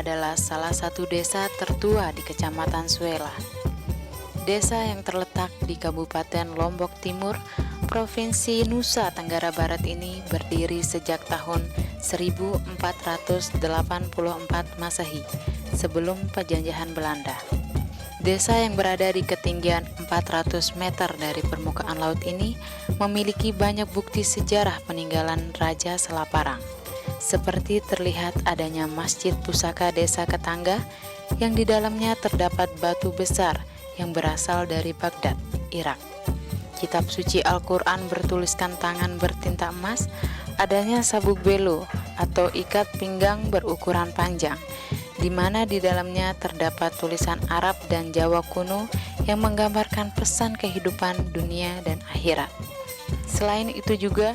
adalah salah satu desa tertua di Kecamatan Suela. Desa yang terletak di Kabupaten Lombok Timur, Provinsi Nusa Tenggara Barat ini berdiri sejak tahun 1484 Masehi, sebelum penjajahan Belanda. Desa yang berada di ketinggian 400 meter dari permukaan laut ini memiliki banyak bukti sejarah peninggalan Raja Selaparang. Seperti terlihat adanya Masjid Pusaka Desa Ketangga yang di dalamnya terdapat batu besar yang berasal dari Baghdad, Irak. Kitab suci Al-Quran bertuliskan tangan bertinta emas, adanya sabuk belo atau ikat pinggang berukuran panjang, di mana di dalamnya terdapat tulisan Arab dan Jawa kuno yang menggambarkan pesan kehidupan dunia dan akhirat. Selain itu juga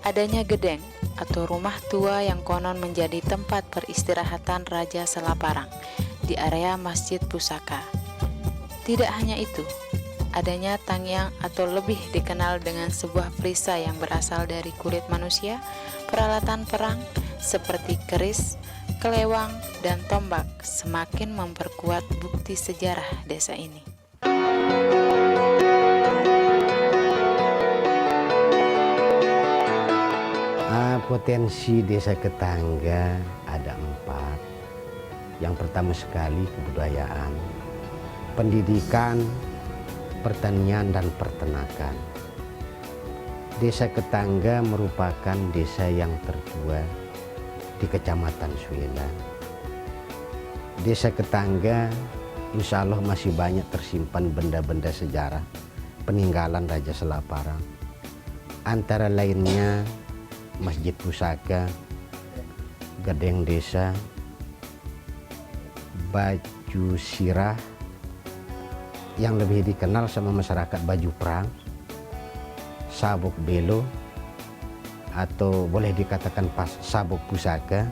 adanya gedeng atau rumah tua yang konon menjadi tempat peristirahatan Raja Selaparang di area Masjid Pusaka. Tidak hanya itu, adanya tangyang atau lebih dikenal dengan sebuah perisai yang berasal dari kulit manusia, peralatan perang seperti keris, kelewang, dan tombak semakin memperkuat bukti sejarah desa ini. Potensi Desa Ketangga ada 4. Yang pertama sekali kebudayaan, pendidikan, pertanian, dan peternakan. Desa Ketangga merupakan desa yang tertua di Kecamatan Suela. Desa Ketangga insya Allah masih banyak tersimpan benda-benda sejarah peninggalan Raja Selaparang. Antara lainnya Masjid Pusaka, gedeng desa, baju sirah yang lebih dikenal sama masyarakat baju perang, sabuk belo atau boleh dikatakan sabuk pusaka,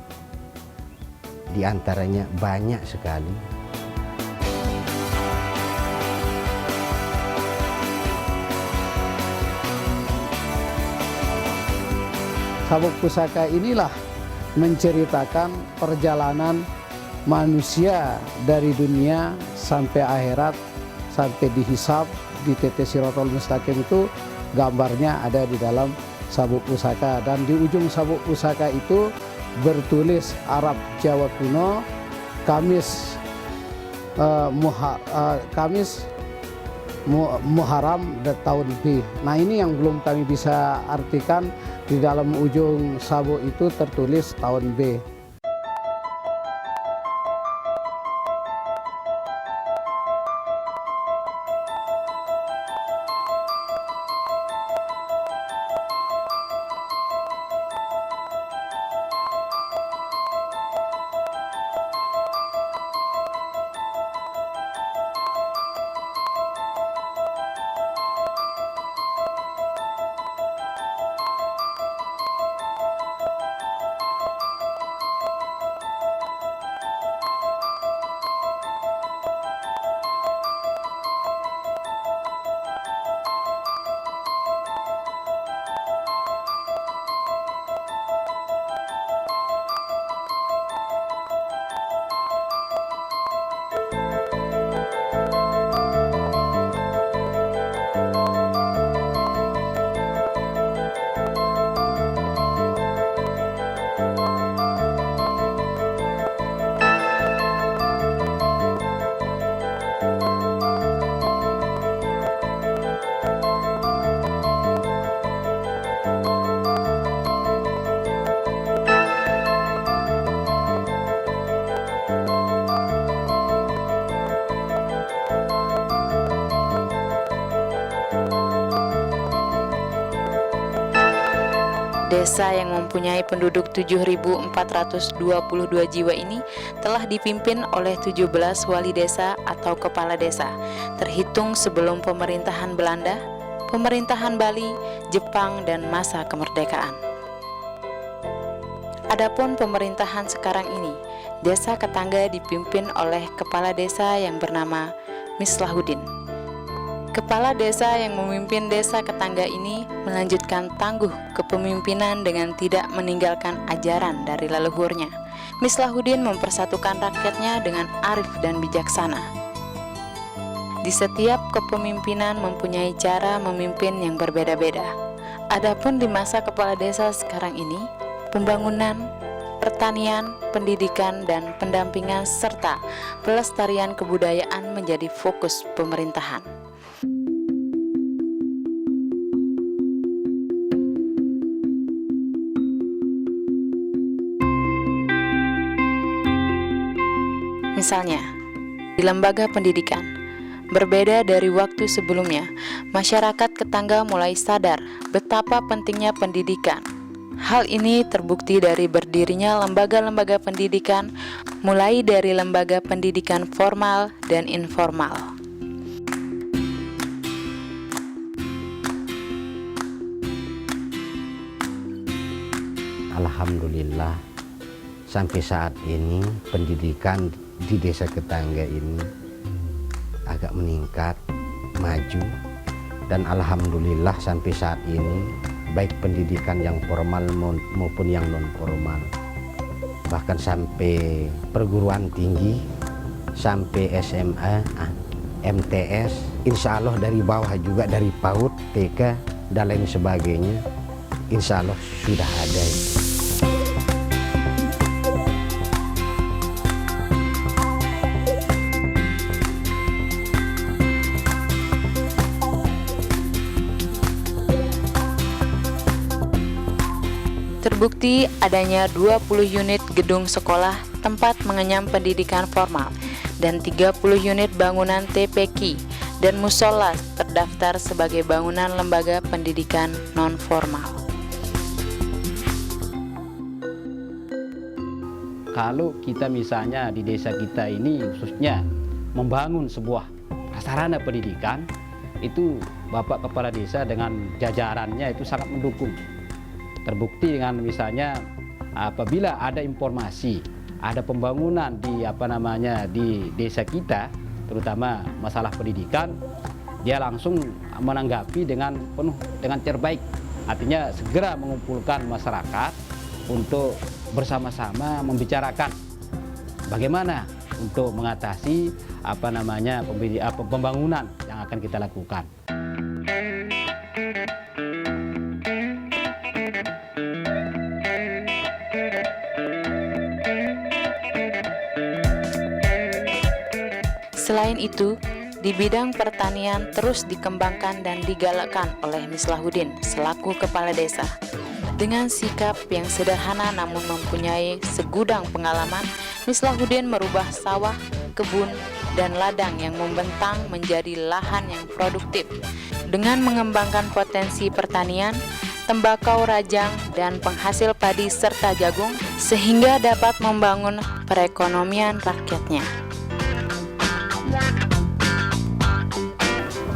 di antaranya banyak sekali. Sabuk pusaka inilah menceritakan perjalanan manusia dari dunia sampai akhirat, sampai dihisab di titik Siratal Mustaqim. Itu gambarnya ada di dalam sabuk pusaka, dan di ujung sabuk pusaka itu bertulis Arab Jawa kuno, Kamis Muharram dan tahun B. Nah, ini yang belum kami bisa artikan. Di dalam ujung sabuk itu tertulis tahun B. Desa yang mempunyai penduduk 7.422 jiwa ini telah dipimpin oleh 17 wali desa atau kepala desa, terhitung sebelum pemerintahan Belanda, pemerintahan Bali, Jepang, dan masa kemerdekaan. Adapun pemerintahan sekarang ini, Desa Ketangga dipimpin oleh kepala desa yang bernama Mislahuddin. Kepala desa yang memimpin Desa Ketangga ini melanjutkan tangguh kepemimpinan dengan tidak meninggalkan ajaran dari leluhurnya. Mislahuddin mempersatukan rakyatnya dengan arif dan bijaksana. Di setiap kepemimpinan mempunyai cara memimpin yang berbeda-beda. Adapun di masa kepala desa sekarang ini, pembangunan, pertanian, pendidikan, dan pendampingan serta pelestarian kebudayaan menjadi fokus pemerintahan. Misalnya, di lembaga pendidikan, berbeda dari waktu sebelumnya, masyarakat Ketangga mulai sadar betapa pentingnya pendidikan. Hal ini terbukti dari berdirinya lembaga-lembaga pendidikan, mulai dari lembaga pendidikan formal dan informal. Alhamdulillah, sampai saat ini pendidikan di desa Ketangga ini agak meningkat, maju, dan alhamdulillah sampai saat ini baik pendidikan yang formal maupun yang non formal, bahkan sampai perguruan tinggi, sampai SMA, MTS, insya Allah dari bawah juga, dari PAUD, TK, dan lain sebagainya, insya Allah sudah ada. Terbukti adanya 20 unit gedung sekolah tempat mengenyam pendidikan formal dan 30 unit bangunan TPQ dan musola terdaftar sebagai bangunan lembaga pendidikan non-formal. Kalau kita misalnya di desa kita ini khususnya membangun sebuah sarana pendidikan, itu Bapak Kepala Desa dengan jajarannya itu sangat mendukung. Terbukti dengan misalnya apabila ada informasi, ada pembangunan di desa kita, terutama masalah pendidikan, dia langsung menanggapi dengan penuh dengan terbaik. Artinya segera mengumpulkan masyarakat untuk bersama-sama membicarakan bagaimana untuk mengatasi pembangunan yang akan kita lakukan. Selain itu, di bidang pertanian terus dikembangkan dan digalakkan oleh Mislahuddin selaku kepala desa. Dengan sikap yang sederhana namun mempunyai segudang pengalaman, Mislahuddin merubah sawah, kebun, dan ladang yang membentang menjadi lahan yang produktif. Dengan mengembangkan potensi pertanian, tembakau rajang, dan penghasil padi serta jagung, sehingga dapat membangun perekonomian rakyatnya.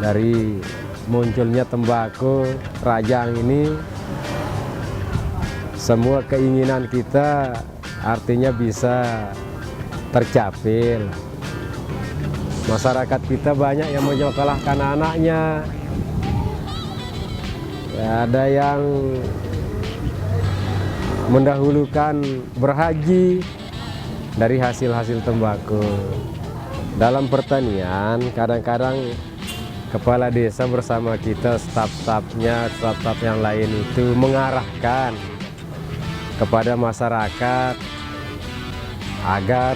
Dari munculnya tembakau rajang ini, semua keinginan kita artinya bisa tercapai. Masyarakat kita banyak yang menyekolahkan anaknya, ya, ada yang mendahulukan berhaji dari hasil-hasil tembakau. Dalam pertanian kadang-kadang kepala desa bersama kita, staf-stafnya, staf-staf yang lain itu mengarahkan kepada masyarakat agar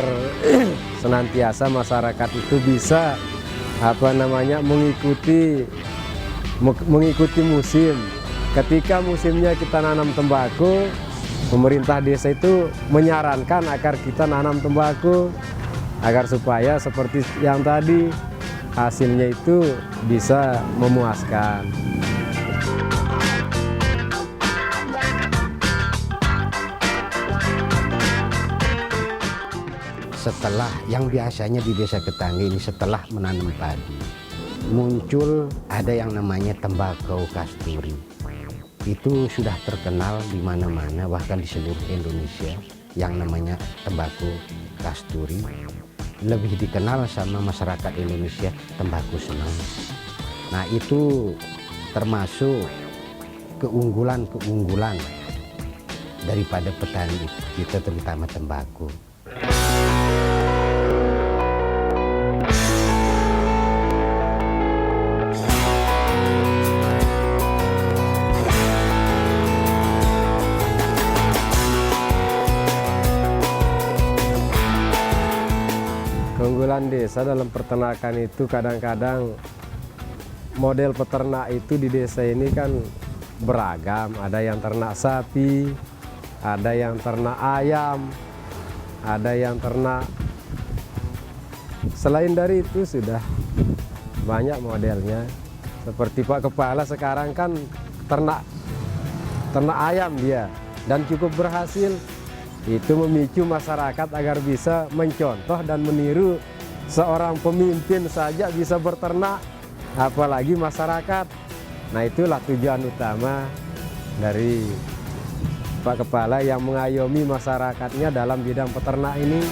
senantiasa masyarakat itu bisa mengikuti musim. Ketika musimnya kita nanam tembakau, pemerintah desa itu menyarankan agar kita nanam tembakau agar supaya seperti yang tadi hasilnya itu bisa memuaskan. Setelah yang biasanya di desa Ketangga ini, setelah menanam padi, muncul ada yang namanya tembakau kasturi. Itu sudah terkenal di mana-mana, bahkan di seluruh Indonesia, yang namanya tembakau kasturi. Lebih dikenal sama masyarakat Indonesia tembakau senang. Nah, itu termasuk keunggulan-keunggulan daripada petani kita, terutama tembakau. Keunggulan desa dalam peternakan itu kadang-kadang model peternak itu di desa ini kan beragam. Ada yang ternak sapi, ada yang ternak ayam, ada yang ternak. Selain dari itu sudah banyak modelnya. Seperti Pak Kepala sekarang kan ternak ayam dia dan cukup berhasil. Itu memicu masyarakat agar bisa mencontoh dan meniru seorang pemimpin saja bisa berternak, apalagi masyarakat. Nah, itulah tujuan utama dari Pak Kepala yang mengayomi masyarakatnya dalam bidang peternak ini.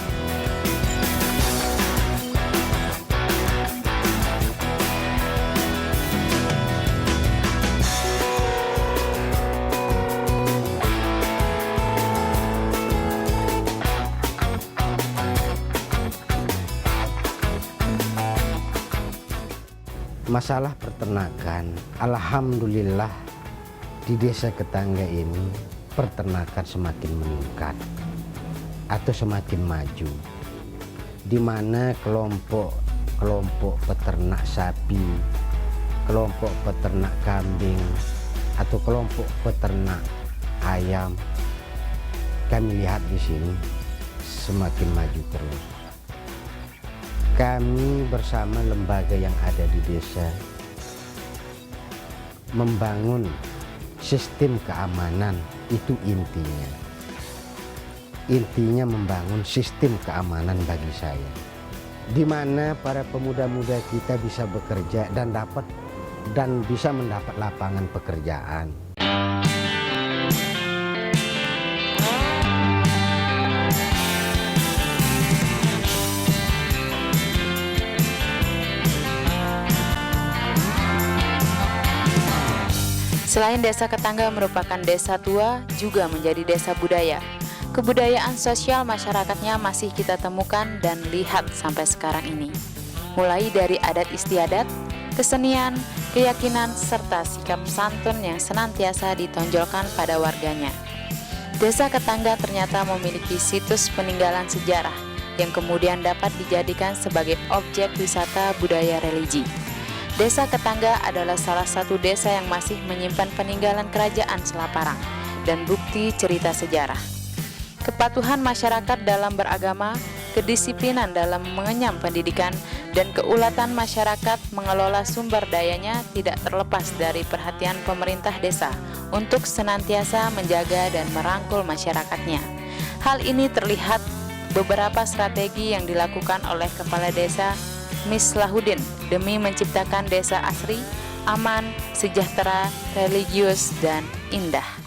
Masalah peternakan, alhamdulillah di desa Ketangga ini peternakan semakin meningkat atau semakin maju, di mana kelompok peternak sapi, kelompok peternak kambing, atau kelompok peternak ayam, kami lihat di sini semakin maju terus. Kami bersama lembaga yang ada di desa membangun sistem keamanan, itu intinya. Intinya membangun sistem keamanan bagi saya, di mana para pemuda-muda kita bisa bekerja dan bisa mendapat lapangan pekerjaan. Selain desa Ketangga merupakan desa tua, juga menjadi desa budaya. Kebudayaan sosial masyarakatnya masih kita temukan dan lihat sampai sekarang ini. Mulai dari adat istiadat, kesenian, keyakinan, serta sikap santun yang senantiasa ditonjolkan pada warganya. Desa Ketangga ternyata memiliki situs peninggalan sejarah yang kemudian dapat dijadikan sebagai objek wisata budaya religi. Desa Ketangga adalah salah satu desa yang masih menyimpan peninggalan kerajaan Selaparang dan bukti cerita sejarah. Kepatuhan masyarakat dalam beragama, kedisiplinan dalam mengenyam pendidikan, dan keulatan masyarakat mengelola sumber dayanya tidak terlepas dari perhatian pemerintah desa untuk senantiasa menjaga dan merangkul masyarakatnya. Hal ini terlihat beberapa strategi yang dilakukan oleh Kepala Desa Mislahuddin demi menciptakan desa asri, aman, sejahtera, religius, dan indah.